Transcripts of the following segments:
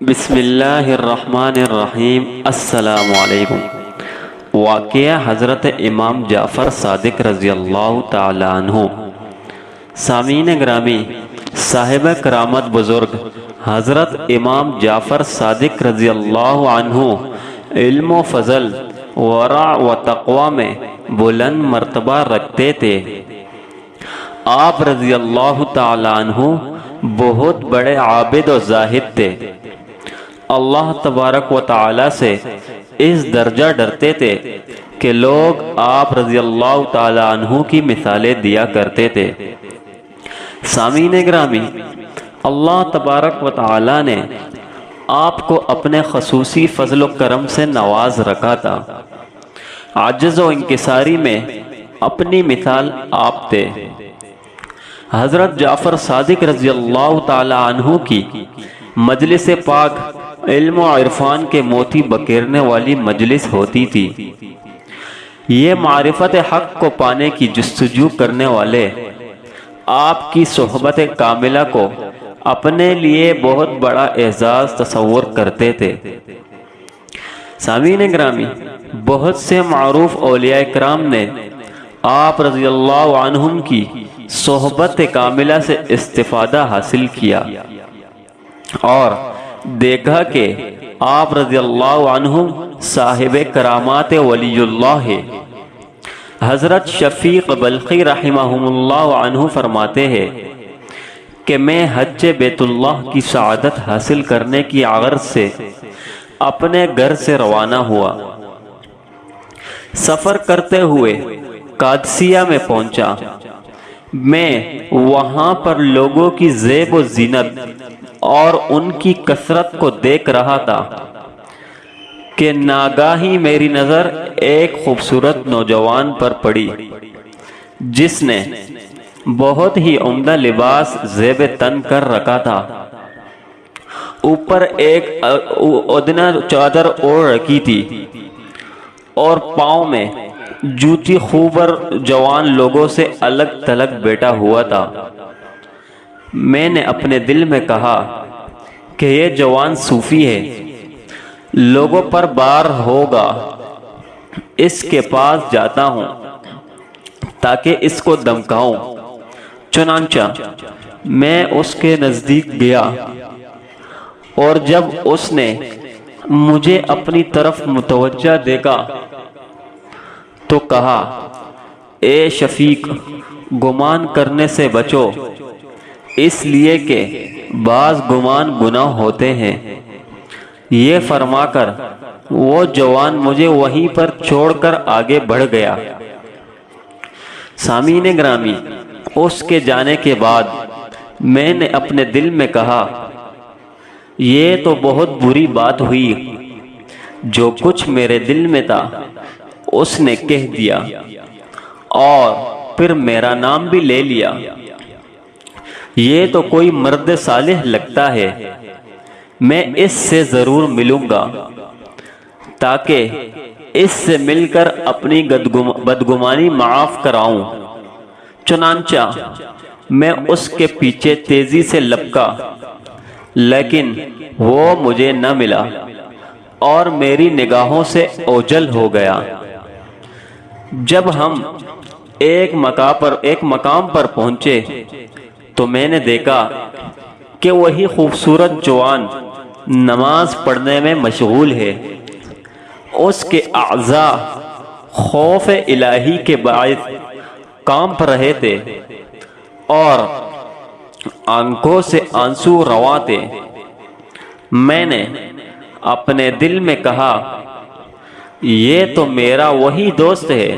بسم اللہ الرحمن الرحیم۔ السلام علیکم۔ واقعہ حضرت امام جعفر صادق رضی اللہ تعالی عنہ۔ سامعین گرامی، صاحب کرامت بزرگ حضرت امام جعفر صادق رضی اللہ عنہ علم و فضل، ورع و تقوی میں بلند مرتبہ رکھتے تھے۔ آپ رضی اللہ تعالی عنہ بہت بڑے عابد و زاہد تھے۔ اللہ تبارک و تعالی سے اس درجہ ڈرتے تھے کہ لوگ آپ رضی اللہ تعالی عنہ کی مثالیں دیا کرتے تھے۔ سامعین گرامی، اللہ تبارک و تعالی نے آپ کو اپنے خصوصی فضل و کرم سے نواز رکھا تھا۔ عجز و انکساری میں اپنی مثال آپ تھے۔ حضرت جعفر صادق رضی اللہ تعالی عنہ کی مجلس پاک علم و عرفان کے موتی بکیرنے والی مجلس ہوتی تھی۔ یہ معرفت حق کو پانے کی جستجو کرنے والے آپ کی صحبت کاملہ کو اپنے لیے بہت بڑا اعزاز تصور کرتے تھے۔ سامعین گرامی، بہت سے معروف اولیاء کرام نے آپ رضی اللہ عنہم کی صحبت کاملہ سے استفادہ حاصل کیا اور دیکھا کہ آپ رضی اللہ عنہ صاحب کرامات ولی اللہ ہے۔ حضرت شفیق بلخی رحمہم اللہ عنہ فرماتے ہیں کہ میں حج بیت اللہ کی سعادت حاصل کرنے کی غرض سے اپنے گھر سے روانہ ہوا۔ سفر کرتے ہوئے قادسیہ میں پہنچا۔ میں وہاں پر لوگوں کی زیب و زینت اور ان کی کثرت کو دیکھ رہا تھا کہ ناگاہی میری نظر ایک خوبصورت نوجوان پر پڑی جس نے بہت ہی عمدہ لباس زیب تن کر رکھا تھا۔ اوپر ایک ادنا چادر اوڑھ رکھی تھی اور پاؤں میں جوتی خوبر جوان لوگوں سے الگ تھلگ بیٹھا ہوا تھا۔ میں نے اپنے دل میں کہا کہ یہ جوان صوفی ہے، لوگوں پر بار ہوگا، اس کے پاس جاتا ہوں تاکہ اس کو دمکاؤں۔ چنانچہ میں اس کے نزدیک گیا اور جب اس نے مجھے اپنی طرف متوجہ دیکھا تو کہا، اے شفیق، گمان کرنے سے بچو، اس لیے کہ بعض گمان گناہ ہوتے ہیں۔ یہ فرما کر وہ جوان مجھے وہیں پر چھوڑ کر آگے بڑھ گیا۔ سامعین گرامی، اس کے جانے کے بعد میں نے اپنے دل میں کہا، یہ تو بہت بری بات ہوئی، جو کچھ میرے دل میں تھا اس نے کہہ دیا اور پھر میرا نام بھی لے لیا۔ یہ تو کوئی مرد صالح لگتا ہے، میں اس سے ضرور ملوں گا تاکہ اس سے مل کر اپنی بدگمانی معاف کراؤں۔ چنانچہ میں اس کے پیچھے تیزی سے لپکا، لیکن وہ مجھے نہ ملا اور میری نگاہوں سے اوجھل ہو گیا۔ جب ہم ایک مقام پر پہنچے تو میں نے دیکھا کہ وہی خوبصورت جوان نماز پڑھنے میں مشغول ہے۔ اس کے اعضاء خوف الہی کے باعث کانپ رہے تھے اور آنکھوں سے آنسو رواں تھے۔ میں نے اپنے دل میں کہا، یہ تو میرا وہی دوست ہے،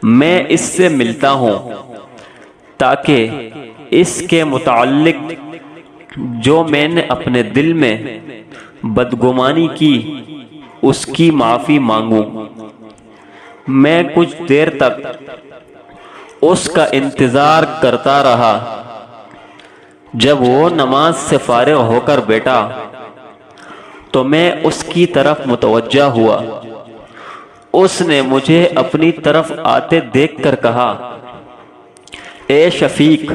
میں اس سے ملتا ہوں تاکہ اس کے متعلق جو میں نے اپنے دل میں بدگمانی کی اس کی معافی مانگوں۔ میں کچھ دیر تک اس کا انتظار کرتا رہا۔ جب وہ نماز سے فارغ ہو کر بیٹھا تو میں اس کی طرف متوجہ ہوا۔ اس نے مجھے اپنی طرف آتے دیکھ کر کہا، اے شفیق،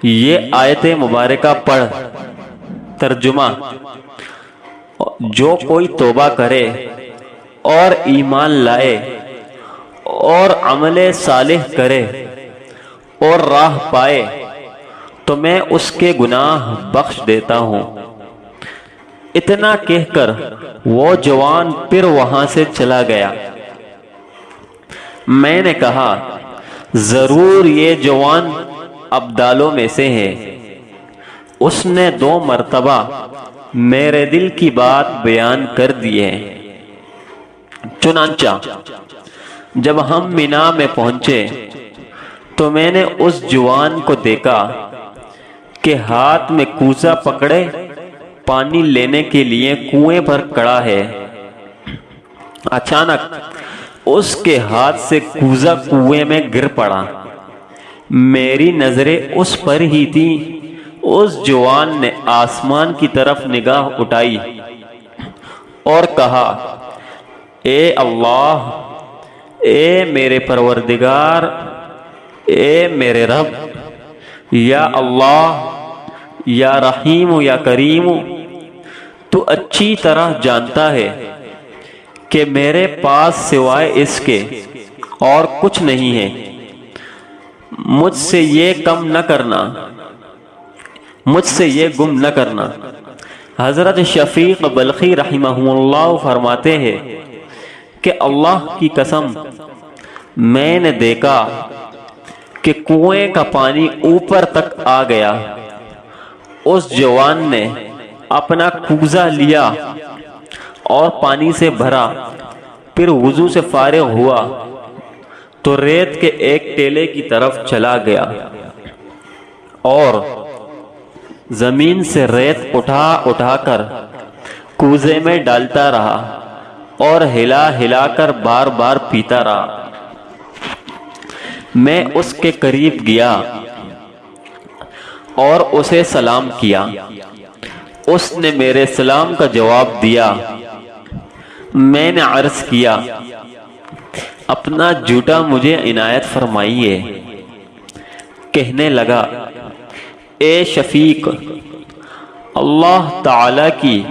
یہ آیت مبارکہ پڑھ۔ ترجمہ: جو کوئی توبہ کرے اور ایمان لائے اور عمل صالح کرے اور راہ پائے تو میں اس کے گناہ بخش دیتا ہوں۔ اتنا کہہ کر وہ جوان پھر وہاں سے چلا گیا۔ میں نے کہا، ضرور یہ جوان ابدالوں میں سے ہے، اس نے 2 مرتبہ میرے دل کی بات بیان کر دی ہے۔ چنانچہ جب ہم مینا میں پہنچے تو میں نے اس جوان کو دیکھا کہ ہاتھ میں کوزہ پکڑے پانی لینے کے لیے کنویں پر کھڑا ہے۔ اچانک اس کے ہاتھ سے کوزہ کنویں میں گر پڑا۔ میری نظریں اس پر ہی تھی۔ اس جوان نے آسمان کی طرف نگاہ اٹھائی اور کہا، اے اللہ، اے میرے پروردگار، اے میرے رب، یا اللہ، یا رحیم یا کریم، تو اچھی طرح جانتا ہے کہ میرے پاس سوائے اس کے اور کچھ نہیں ہے۔ مجھ سے یہ کم نہ کرنا، مجھ سے یہ گم نہ کرنا۔ حضرت شفیق بلخی رحمہ اللہ فرماتے ہیں کہ اللہ کی قسم، میں نے دیکھا کہ کنویں کا پانی اوپر تک آ گیا۔ اس جوان نے اپنا کوزہ لیا اور پانی سے بھرا، پھر وضو سے فارغ ہوا تو ریت کے ایک ٹیلے کی طرف چلا گیا اور زمین سے ریت اٹھا اٹھا کر کوزے میں ڈالتا رہا اور ہلا ہلا کر بار بار پیتا رہا۔ میں اس کے قریب گیا اور اسے سلام کیا۔ اس نے میرے سلام کا جواب دیا۔ میں نے عرض کیا، اپنا جوتا مجھے عنایت فرمائیے۔ کہنے لگا، اے شفیق، اللہ تعالی کی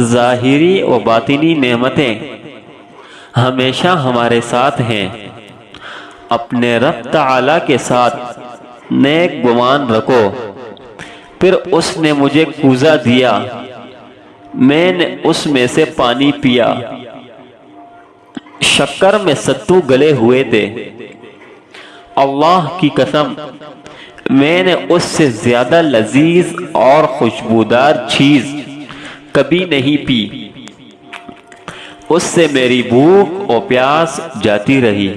ظاہری و باطنی نعمتیں ہمیشہ ہمارے ساتھ ہیں۔ اپنے رب تعالی کے ساتھ نیک گمان رکھو۔ پھر اس نے مجھے کوزہ دیا، میں نے اس میں سے پانی پیا۔ شکر میں ستو گلے ہوئے تھے۔ اللہ کی قسم، میں نے اس سے زیادہ لذیذ اور خوشبودار چیز کبھی نہیں پی۔ اس سے میری بھوک و پیاس جاتی رہی۔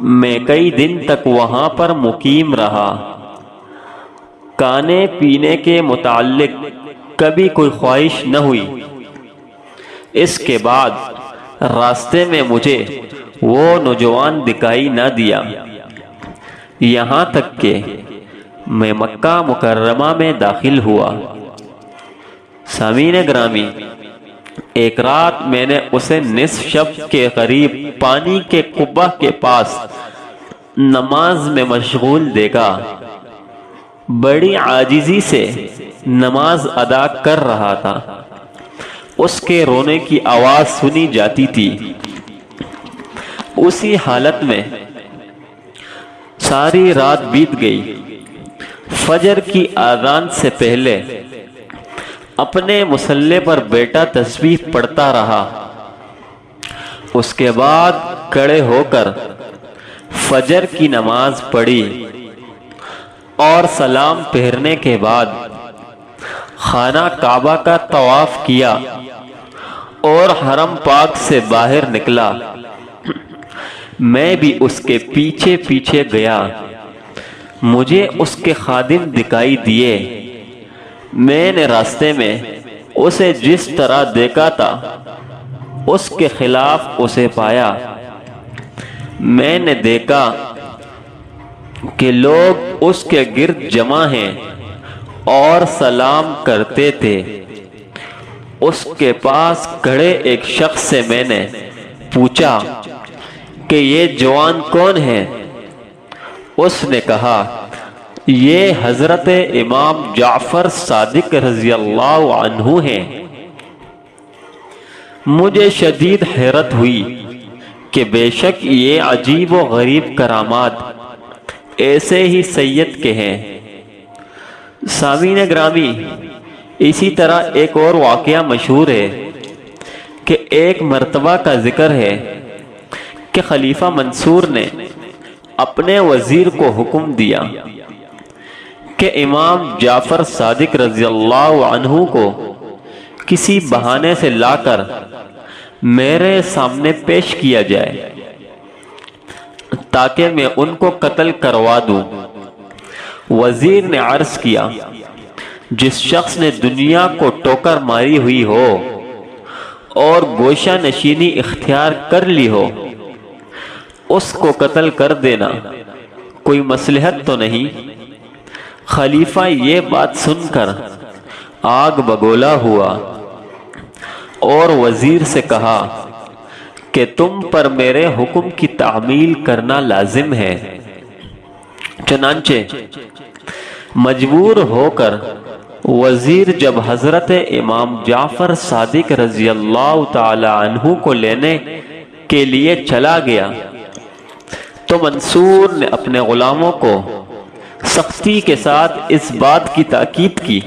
میں کئی دن تک وہاں پر مقیم رہا۔ کھانے پینے کے متعلق کبھی کوئی خواہش نہ ہوئی۔ اس کے بعد راستے میں مجھے وہ نوجوان دکھائی نہ دیا، یہاں تک کہ میں مکہ مکرمہ میں داخل ہوا۔ سامعین گرامی، ایک رات میں نے اسے نصف شب کے قریب پانی کے قبہ کے پاس نماز میں مشغول دیکھا۔ بڑی عاجزی سے نماز ادا کر رہا تھا۔ اس کے رونے کی آواز سنی جاتی تھی۔ اسی حالت میں ساری رات بیت گئی۔ فجر کی اذان سے پہلے اپنے مصلی پر بیٹا تسبیح پڑھتا رہا۔ اس کے بعد کھڑے ہو کر فجر کی نماز پڑھی اور سلام پھیرنے کے بعد خانہ کعبہ کا طواف کیا اور حرم پاک سے باہر نکلا۔ میں بھی اس کے پیچھے پیچھے گیا۔ مجھے اس کے خادم دکھائی دیے۔ میں نے راستے میں اسے جس طرح دیکھا تھا اس کے خلاف اسے پایا۔ میں نے دیکھا کہ لوگ اس کے گرد جمع ہیں اور سلام کرتے تھے۔ اس کے پاس کھڑے ایک شخص سے میں نے پوچھا کہ یہ جوان کون ہے؟ اس نے کہا، یہ حضرت امام جعفر صادق رضی اللہ عنہ ہیں۔ مجھے شدید حیرت ہوئی کہ بے شک یہ عجیب و غریب کرامات ایسے ہی سید کے ہیں۔ سامعین گرامی، اسی طرح ایک اور واقعہ مشہور ہے کہ ایک مرتبہ کا ذکر ہے کہ خلیفہ منصور نے اپنے وزیر کو حکم دیا کہ امام جعفر صادق رضی اللہ عنہ کو کسی بہانے سے لا کر میرے سامنے پیش کیا جائے تاکہ میں ان کو قتل کروا دوں۔ وزیر نے عرض کیا، جس شخص نے دنیا کو ٹوکر ماری ہوئی ہو اور گوشہ نشینی اختیار کر لی ہو، اس کو قتل کر دینا کوئی مصلحت تو نہیں۔ خلیفہ یہ بات سن کر آگ بگولا ہوا اور وزیر سے کہا کہ تم پر میرے حکم کی تعمیل کرنا لازم ہے۔ چنانچہ مجبور ہو کر وزیر جب حضرت امام جعفر صادق رضی اللہ تعالی عنہ کو لینے کے لیے چلا گیا تو منصور نے اپنے غلاموں کو سختی کے ساتھ اس بات کی تاکید کی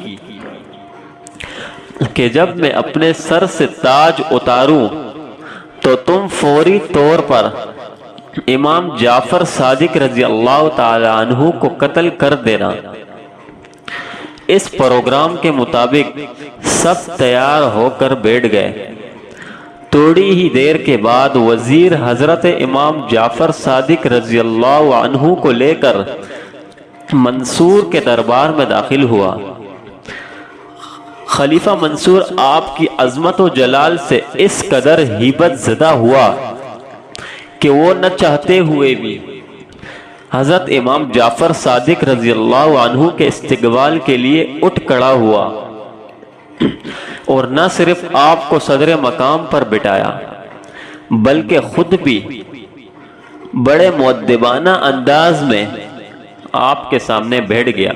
کہ جب میں اپنے سر سے تاج اتاروں تو تم فوری طور پر امام جعفر صادق رضی اللہ تعالی عنہ کو قتل کر دینا۔ اس پروگرام کے مطابق سب تیار ہو کر بیٹھ گئے۔ تھوڑی ہی دیر کے بعد وزیر حضرت امام جعفر صادق رضی اللہ عنہ کو لے کر منصور کے دربار میں داخل ہوا۔ خلیفہ منصور آپ کی عظمت و جلال سے اس قدر ہیبت زدہ ہوا کہ وہ نہ چاہتے ہوئے بھی حضرت امام جعفر صادق رضی اللہ عنہ کے استقبال کے لیے اٹھ کھڑا ہوا اور نہ صرف آپ کو صدر مقام پر بٹھایا بلکہ خود بھی بڑے مؤدبانہ انداز میں آپ کے سامنے بیٹھ گیا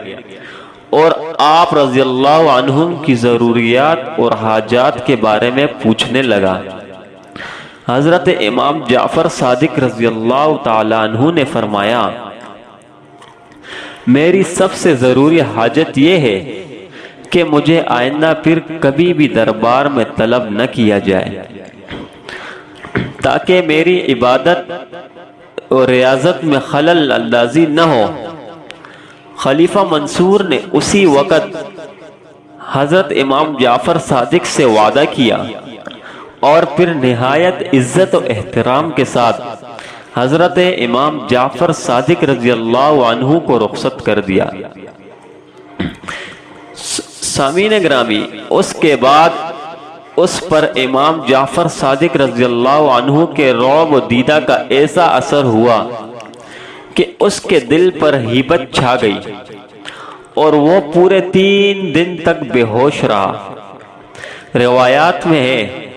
اور آپ رضی اللہ عنہ کی ضروریات اور حاجات کے بارے میں پوچھنے لگا۔ حضرت امام جعفر صادق رضی اللہ تعالی عنہ نے فرمایا، میری سب سے ضروری حاجت یہ ہے کہ مجھے آئندہ پھر کبھی بھی دربار میں طلب نہ کیا جائے تاکہ میری عبادت اور ریاضت میں خلل اندازی نہ ہو۔ خلیفہ منصور نے اسی وقت حضرت امام جعفر صادق سے وعدہ کیا اور پھر نہایت عزت و احترام کے ساتھ حضرت امام جعفر صادق رضی اللہ عنہ کو رخصت کر دیا۔ سامعین گرامی، اس کے بعد اس پر امام جعفر صادق رضی اللہ عنہ کے رعب و دیدہ کا ایسا اثر ہوا کہ اس کے دل پر ہیبت چھا گئی اور وہ پورے 3 دن تک بے ہوش رہا۔ روایات میں ہے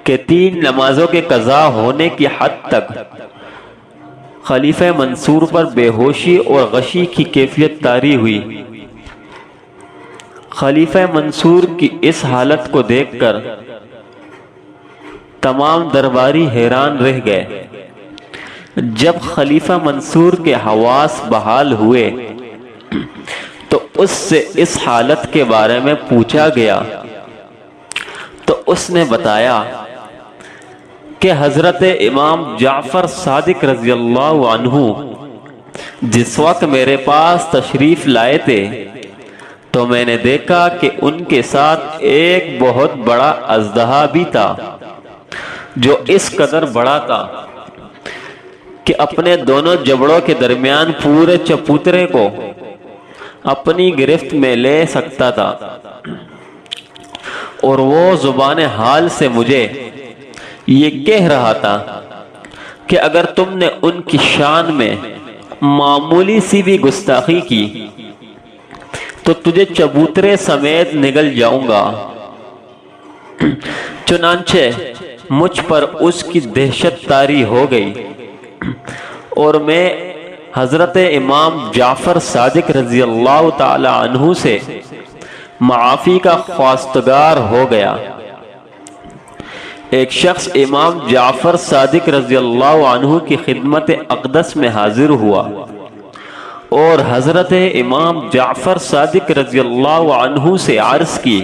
کہ 3 نمازوں کے قضا ہونے کی حد تک خلیفہ منصور پر بے ہوشی اور غشی کی کیفیت طاری ہوئی۔ خلیفہ منصور کی اس حالت کو دیکھ کر تمام درباری حیران رہ گئے۔ جب خلیفہ منصور کے حواس بحال ہوئے تو اس سے اس حالت کے بارے میں پوچھا گیا تو اس نے بتایا کہ حضرت امام جعفر صادق رضی اللہ عنہ جس وقت میرے پاس تشریف لائے تھے تو میں نے دیکھا کہ ان کے ساتھ ایک بہت بڑا اژدہا بھی تھا جو اس قدر بڑا تھا کہ اپنے دونوں جبڑوں کے درمیان پورے چبوترے کو اپنی گرفت میں لے سکتا تھا، اور وہ زبان حال سے مجھے یہ کہہ رہا تھا کہ اگر تم نے ان کی شان میں معمولی سی بھی گستاخی کی تو تجھے چبوترے سمیت نگل جاؤں گا۔ چنانچہ مجھ پر اس کی دہشت طاری ہو گئی اور میں حضرت امام جعفر صادق رضی اللہ تعالی عنہ سے معافی کا خواستگار ہو گیا۔ ایک شخص امام جعفر صادق رضی اللہ عنہ کی خدمت اقدس میں حاضر ہوا اور حضرت امام جعفر صادق رضی اللہ عنہ سے عرض کی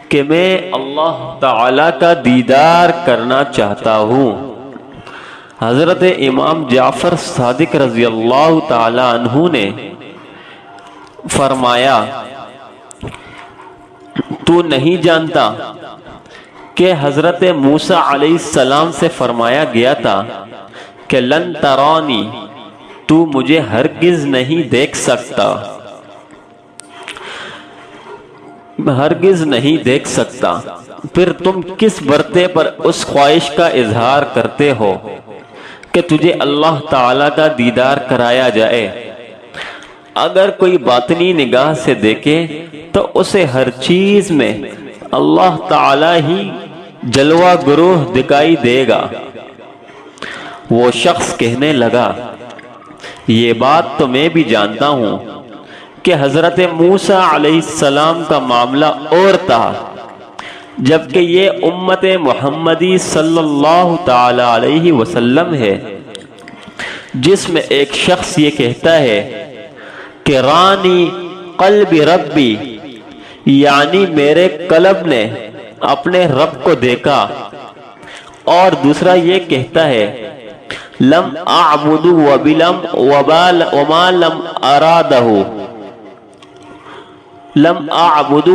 کہ میں اللہ تعالی کا دیدار کرنا چاہتا ہوں۔ حضرت امام جعفر صادق رضی اللہ تعالی عنہ نے فرمایا تو نہیں جانتا کہ حضرت موسیٰ علیہ السلام سے فرمایا گیا تھا کہ لن ترانی، تو مجھے ہرگز نہیں دیکھ سکتا، ہرگز نہیں دیکھ سکتا، پھر تم کس برتے پر اس خواہش کا اظہار کرتے ہو کہ تجھے اللہ تعالیٰ کا دیدار کرایا جائے؟ اگر کوئی باطنی نگاہ سے دیکھے تو اسے ہر چیز میں اللہ تعالیٰ ہی جلوہ گروہ دکھائی دے گا۔ وہ شخص کہنے لگا یہ بات تو میں بھی جانتا ہوں کہ حضرت موسیٰ علیہ السلام کا معاملہ اور تھا، جبکہ یہ امت محمدی صلی اللہ تعالی علیہ وسلم ہے، جس میں ایک شخص یہ کہتا ہے کہ رانی قلب ربی، یعنی میرے قلب نے اپنے رب کو دیکھا، اور دوسرا یہ کہتا ہے لم اعبد وما لم ارادہ، لم اعبد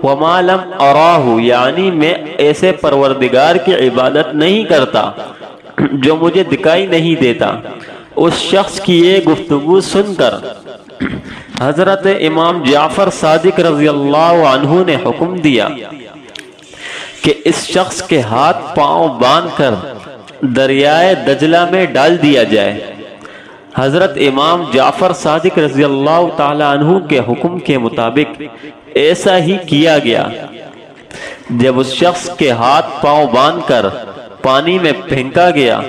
وما لم اراہ، یعنی میں ایسے پروردگار کی عبادت نہیں کرتا جو مجھے دکھائی نہیں دیتا۔ اس شخص کی یہ گفتگو سن کر حضرت امام جعفر صادق رضی اللہ عنہ نے حکم دیا کہ اس شخص کے ہاتھ پاؤں باندھ کر دریائے دجلہ میں ڈال دیا جائے۔ حضرت امام جعفر صادق رضی اللہ تعالی عنہ کے حکم کے مطابق ایسا ہی کیا گیا۔ جب اس شخص کے ہاتھ پاؤں باندھ کر پانی میں پھینکا گیا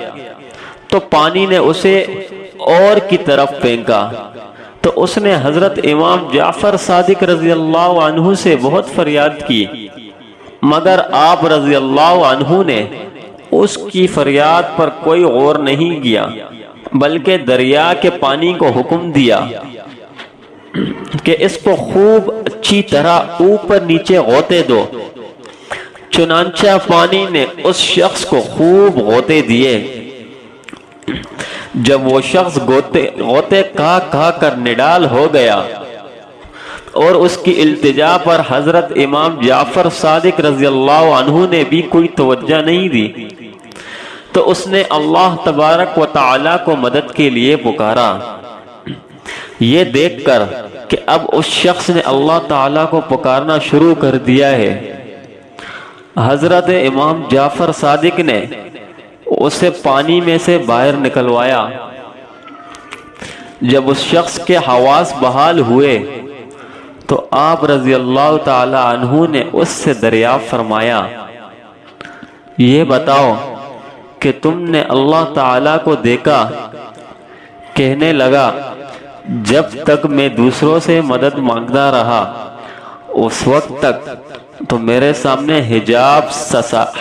تو پانی نے اسے اور کی طرف پھینکا، تو اس نے حضرت امام جعفر صادق رضی اللہ عنہ سے بہت فریاد کی، مگر آپ رضی اللہ عنہ نے اس کی فریاد پر کوئی غور نہیں کیا، بلکہ دریا کے پانی کو حکم دیا کہ اس کو خوب اچھی طرح اوپر نیچے غوطے دو۔ چنانچہ پانی نے اس شخص کو خوب غوطے دیے۔ جب وہ شخص غوطے کھا کر نڈال ہو گیا اور اس کی التجا پر حضرت امام جعفر صادق رضی اللہ عنہ نے بھی کوئی توجہ نہیں دی، تو اس نے اللہ تبارک و تعالی کو مدد کے لیے پکارا۔ یہ دیکھ کر کہ اب اس شخص نے اللہ تعالی کو پکارنا شروع کر دیا ہے، حضرت امام جعفر صادق نے اسے پانی میں سے باہر نکلوایا۔ جب اس شخص کے حواس بحال ہوئے تو آپ رضی اللہ تعالی عنہ نے اس سے دریافت فرمایا یہ بتاؤ کہ تم نے اللہ تعالیٰ کو دیکھا؟ کہنے لگا جب تک میں دوسروں سے مدد مانگتا رہا اس وقت تک تو میرے سامنے حجاب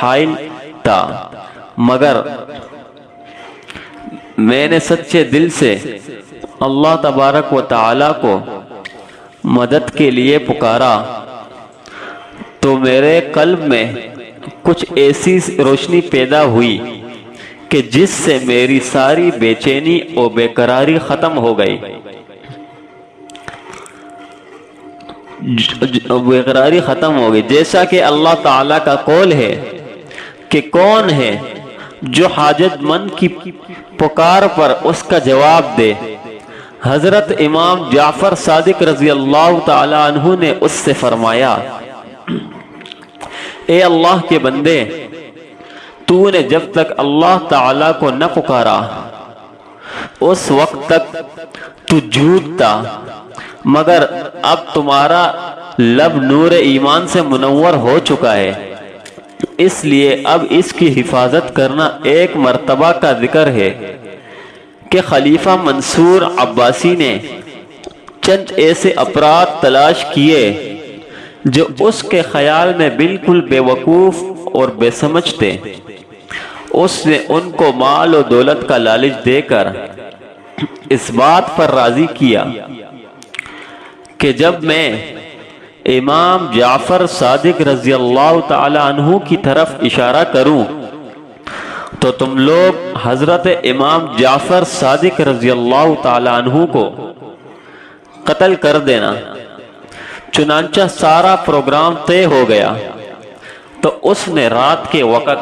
حائل تھا، مگر میں نے سچے دل سے اللہ تبارک و تعالیٰ کو مدد کے لیے پکارا تو میرے قلب میں کچھ ایسی روشنی پیدا ہوئی کہ جس سے میری ساری بے چینی اور بے قراری ختم ہو گئی۔ بے قراری ختم ہو گئی، جیسا کہ اللہ تعالیٰ کا قول ہے کہ کون ہے جو حاجت مند کی پکار پر اس کا جواب دے۔ حضرت امام جعفر صادق رضی اللہ تعالی عنہ نے اس سے فرمایا اے اللہ کے بندے، تو نے جب تک اللہ تعالی کو نہ پکارا اس وقت تک تو جھوٹ تھا، مگر اب تمہارا لب نور ایمان سے منور ہو چکا ہے، اس لیے اب اس کی حفاظت کرنا ایک مرتبہ کا ذکر ہے کہ خلیفہ منصور عباسی نے چند ایسے افراد تلاش کیے جو اس کے خیال میں بالکل بے وقوف اور بے سمجھ تھے۔ اس نے ان کو مال و دولت کا لالچ دے کر اس بات پر راضی کیا کہ جب میں امام جعفر صادق رضی اللہ تعالی عنہ کی طرف اشارہ کروں تو تم لوگ حضرت امام جعفر صادق رضی اللہ تعالی عنہ کو قتل کر دینا۔ چنانچہ سارا پروگرام طے ہو گیا۔ تو اس نے رات کے وقت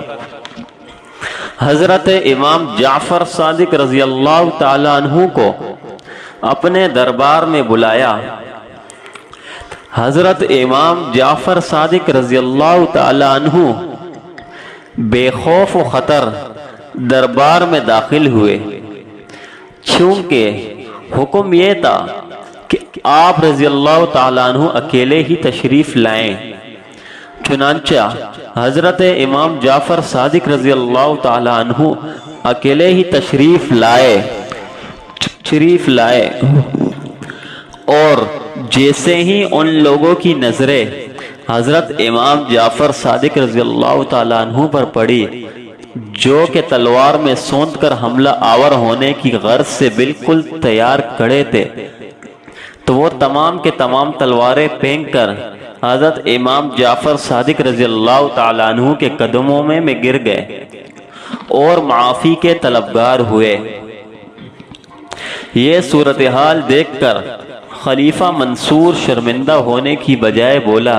حضرت امام جعفر صادق رضی اللہ تعالی عنہ کو اپنے دربار میں بلایا۔ حضرت امام جعفر صادق رضی اللہ تعالی عنہ بے خوف و خطر دربار میں داخل ہوئے، چونکہ حکم یہ تھا کہ آپ رضی اللہ تعالی عنہ اکیلے ہی تشریف لائیں۔ چنانچہ حضرت امام جعفر صادق رضی اللہ تعالی عنہ اکیلے ہی تشریف لائے اور جیسے ہی ان لوگوں کی نظریں حضرت امام جعفر صادق رضی اللہ تعالی عنہ پر پڑی جو کہ تلوار میں سونت کر حملہ آور ہونے کی غرض سے بالکل تیار کھڑے تھے، تو وہ تمام کے تمام تلواریں پھینک کر حضرت امام جعفر صادق رضی اللہ تعالی عنہ کے قدموں میں گر گئے اور معافی کے طلبگار ہوئے۔ یہ صورتحال دیکھ کر خلیفہ منصور شرمندہ ہونے کی بجائے بولا،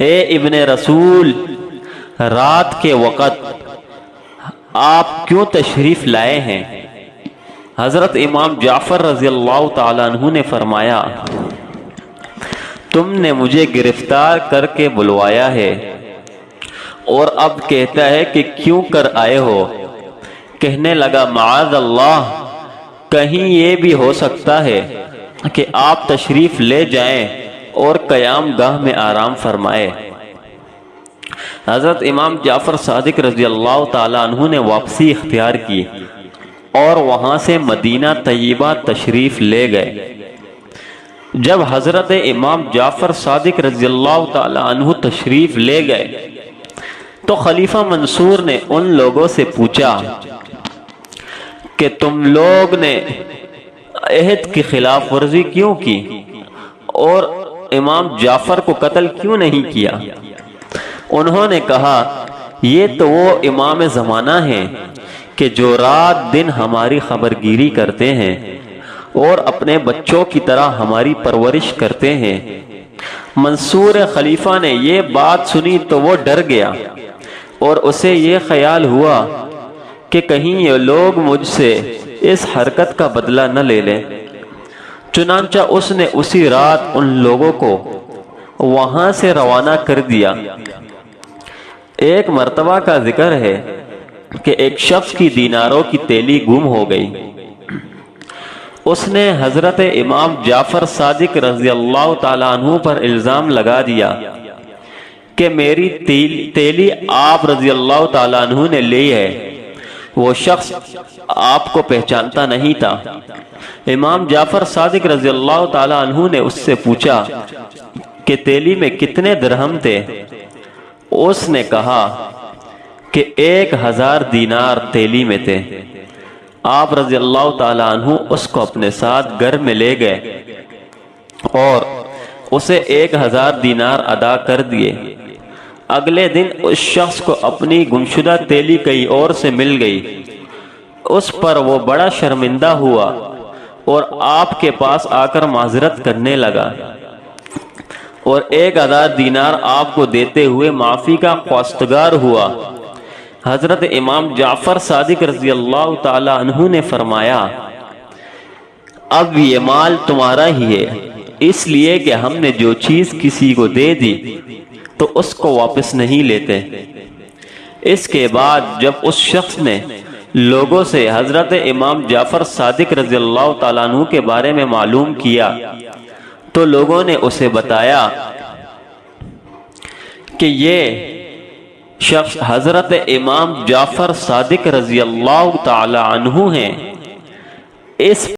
اے ابن رسول، رات کے وقت آپ کیوں تشریف لائے ہیں؟ حضرت امام جعفر رضی اللہ تعالی عنہ نے فرمایا، تم نے مجھے گرفتار کر کے بلوایا ہے اور اب کہتا ہے کہ کیوں کر آئے ہو؟ کہنے لگا، معاذ اللہ، کہیں یہ بھی ہو سکتا ہے کہ آپ تشریف لے جائیں اور قیام گاہ میں آرام فرمائے۔ حضرت امام جعفر صادق رضی اللہ تعالی عنہ نے واپسی اختیار کی اور وہاں سے مدینہ طیبہ تشریف لے گئے۔ جب حضرت امام جعفر صادق رضی اللہ تعالی عنہ تشریف لے گئے تو خلیفہ منصور نے ان لوگوں سے پوچھا کہ تم لوگ نے عہد کی خلاف ورزی کیوں کی اور امام جعفر کو قتل کیوں نہیں کیا؟ انہوں نے کہا، یہ تو وہ امام زمانہ ہیں کہ جو رات دن ہماری خبرگیری کرتے ہیں اور اپنے بچوں کی طرح ہماری پرورش کرتے ہیں۔ منصور خلیفہ نے یہ بات سنی تو وہ ڈر گیا اور اسے یہ خیال ہوا کہ کہیں یہ لوگ مجھ سے اس حرکت کا بدلہ نہ لے لیں۔ چنانچہ اس نے اسی رات ان لوگوں کو وہاں سے روانہ کر دیا۔ ایک مرتبہ کا ذکر ہے کہ ایک شخص کی دیناروں کی تیلی گم ہو گئی۔ اس نے حضرت امام جعفر صادق رضی اللہ تعالیٰ عنہ پر الزام لگا دیا کہ میری تیلی آپ رضی اللہ تعالیٰ عنہ نے لی ہے۔ وہ شخص آپ کو پہچانتا نہیں تھا۔ امام جعفر صادق رضی اللہ تعالیٰ عنہ نے اس سے پوچھا کہ تیلی میں کتنے درہم تھے؟ اس نے کہا کہ 1000 دینار تیلی میں تھے۔ آپ رضی اللہ تعالیٰ عنہ اس کو اپنے ساتھ گھر میں لے گئے اور اسے 1000 دینار ادا کر دیے۔ اگلے دن اس شخص کو اپنی گمشدہ تیلی کہیں اور سے مل گئی۔ اس پر وہ بڑا شرمندہ ہوا اور آپ کے پاس آ کر معذرت کرنے لگا اور 1000 دینار آپ کو دیتے ہوئے معافی کا خواستگار ہوا۔ حضرت امام جعفر صادق رضی اللہ تعالی عنہ نے فرمایا، اب یہ مال تمہارا ہی ہے، اس لیے کہ ہم نے جو چیز کسی کو دے دی تو اس کو واپس نہیں لیتے۔ اس کے بعد جب اس شخص نے لوگوں سے حضرت امام جعفر صادق رضی اللہ تعالیٰ عنہ کے بارے میں معلوم کیا تو لوگوں نے اسے بتایا کہ یہ شخص حضرت امام جعفر صادق رضی اللہ تعالی عنہ ہیں۔ اس